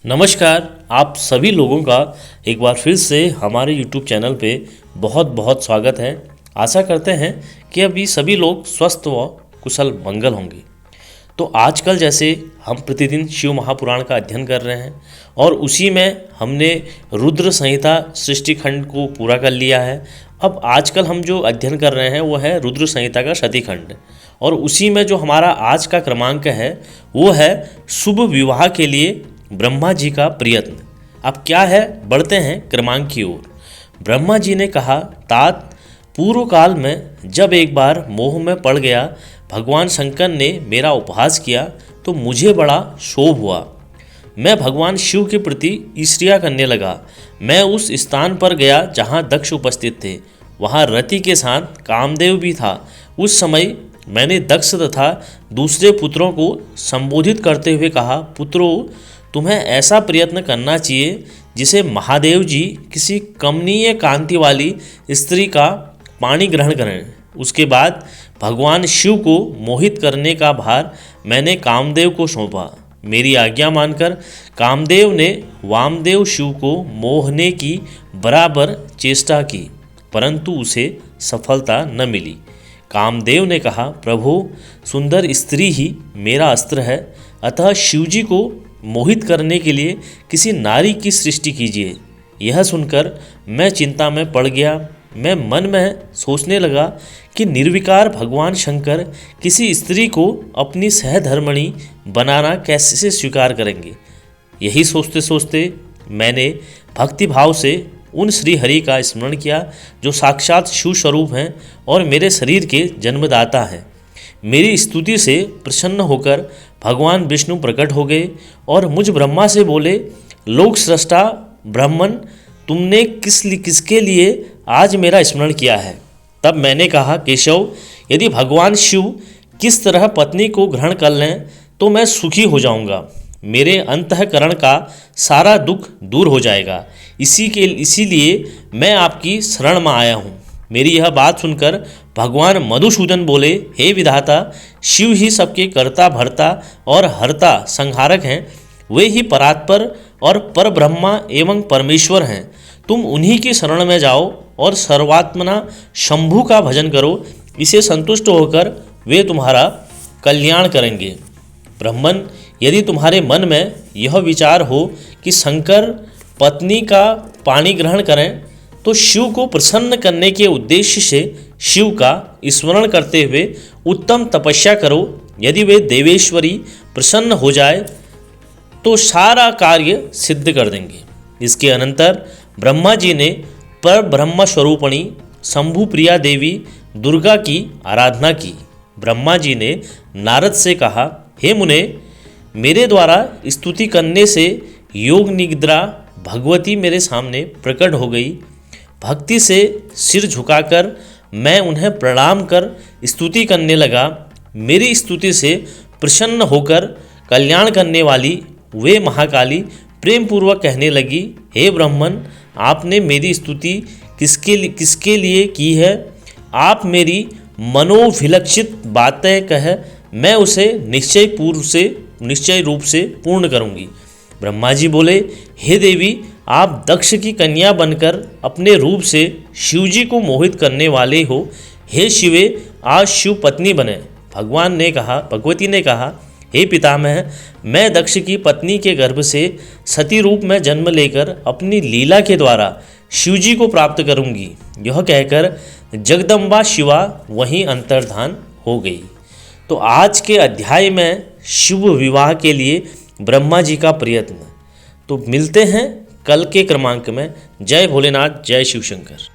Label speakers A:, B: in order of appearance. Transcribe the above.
A: नमस्कार। आप सभी लोगों का एक बार फिर से हमारे YouTube चैनल पे बहुत बहुत स्वागत है। आशा करते हैं कि अभी सभी लोग स्वस्थ व कुशल मंगल होंगे। तो आजकल जैसे हम प्रतिदिन शिव महापुराण का अध्ययन कर रहे हैं और उसी में हमने रुद्र संहिता सृष्टि खंड को पूरा कर लिया है। अब आजकल हम जो अध्ययन कर रहे हैं वो है रुद्र संहिता का शती खंड, और उसी में जो हमारा आज का क्रमांक है वो है शुभ विवाह के लिए ब्रह्मा जी का प्रयत्न। अब क्या है, बढ़ते हैं क्रमांक की ओर। ब्रह्मा जी ने कहा, तात पूर्व काल में जब एक बार मोह में पड़ गया, भगवान शंकर ने मेरा उपहास किया तो मुझे बड़ा क्षोभ हुआ। मैं भगवान शिव के प्रति ईर्ष्या करने लगा। मैं उस स्थान पर गया जहाँ दक्ष उपस्थित थे। वहाँ रति के साथ कामदेव भी था। उस समय मैंने दक्ष तथा दूसरे पुत्रों को संबोधित करते हुए कहा, पुत्रों, तुम्हें ऐसा प्रयत्न करना चाहिए जिसे महादेव जी किसी कमनीय कांति वाली स्त्री का पानी ग्रहण करें। उसके बाद भगवान शिव को मोहित करने का भार मैंने कामदेव को सौंपा। मेरी आज्ञा मानकर कामदेव ने वामदेव शिव को मोहने की बराबर चेष्टा की, परंतु उसे सफलता न मिली। कामदेव ने कहा, प्रभु, सुंदर स्त्री ही मेरा अस्त्र है, अतः शिवजी को मोहित करने के लिए किसी नारी की सृष्टि कीजिए। यह सुनकर मैं चिंता में पड़ गया। मैं मन में सोचने लगा कि निर्विकार भगवान शंकर किसी स्त्री को अपनी सहधर्मणी बनाना कैसे स्वीकार करेंगे। यही सोचते सोचते मैंने भक्तिभाव से उन श्री हरि का स्मरण किया जो साक्षात शिव स्वरूप हैं और मेरे शरीर के जन्मदाता हैं। मेरी स्तुति से प्रसन्न होकर भगवान विष्णु प्रकट हो गए और मुझ ब्रह्मा से बोले, लोक सृष्टा ब्राह्मण, तुमने किसके लिए आज मेरा स्मरण किया है। तब मैंने कहा, केशव, यदि भगवान शिव किस तरह पत्नी को ग्रहण कर लें तो मैं सुखी हो जाऊंगा। मेरे अंतःकरण का सारा दुख दूर हो जाएगा। इसीलिए मैं आपकी शरण में आया हूँ। मेरी यह बात सुनकर भगवान मधुसूदन बोले, हे विधाता, शिव ही सबके कर्ता भर्ता और हर्ता संहारक हैं। वे ही परात्पर और परब्रह्मा एवं परमेश्वर हैं। तुम उन्हीं की शरण में जाओ और सर्वात्मना शंभु का भजन करो। इसे संतुष्ट होकर वे तुम्हारा कल्याण करेंगे। ब्राह्मण, यदि तुम्हारे मन में यह विचार हो कि शंकर पत्नी का पानी ग्रहण करें तो शिव को प्रसन्न करने के उद्देश्य से शिव का स्मरण करते हुए उत्तम तपस्या करो। यदि वे देवेश्वरी प्रसन्न हो जाए तो सारा कार्य सिद्ध कर देंगे। इसके अनंतर ब्रह्मा जी ने पर ब्रह्म स्वरूपणी शंभु प्रिया देवी दुर्गा की आराधना की। ब्रह्मा जी ने नारद से कहा, हे मुने, मेरे द्वारा स्तुति करने से योग निद्रा भगवती मेरे सामने प्रकट हो गई। भक्ति से सिर झुकाकर मैं उन्हें प्रणाम कर स्तुति करने लगा। मेरी स्तुति से प्रसन्न होकर कल्याण करने वाली वे महाकाली प्रेम पूर्वक कहने लगी, हे ब्राह्मण, आपने मेरी स्तुति किसके लिए की है? आप मेरी मनोभिलक्षित बातें कह, मैं उसे निश्चय रूप से पूर्ण करूँगी। ब्रह्मा जी बोले, हे देवी, आप दक्ष की कन्या बनकर अपने रूप से शिवजी को मोहित करने वाले हो। हे शिवे, आज शिव पत्नी बने। भगवती ने कहा, हे पितामह, मैं दक्ष की पत्नी के गर्भ से सती रूप में जन्म लेकर अपनी लीला के द्वारा शिवजी को प्राप्त करूंगी। यह कहकर जगदम्बा शिवा वहीं अंतर्धान हो गई। तो आज के अध्याय में शुभ विवाह के लिए ब्रह्मा जी का प्रयत्न। तो मिलते हैं कल के क्रमांक में। जय भोलेनाथ, जय शिव शंकर।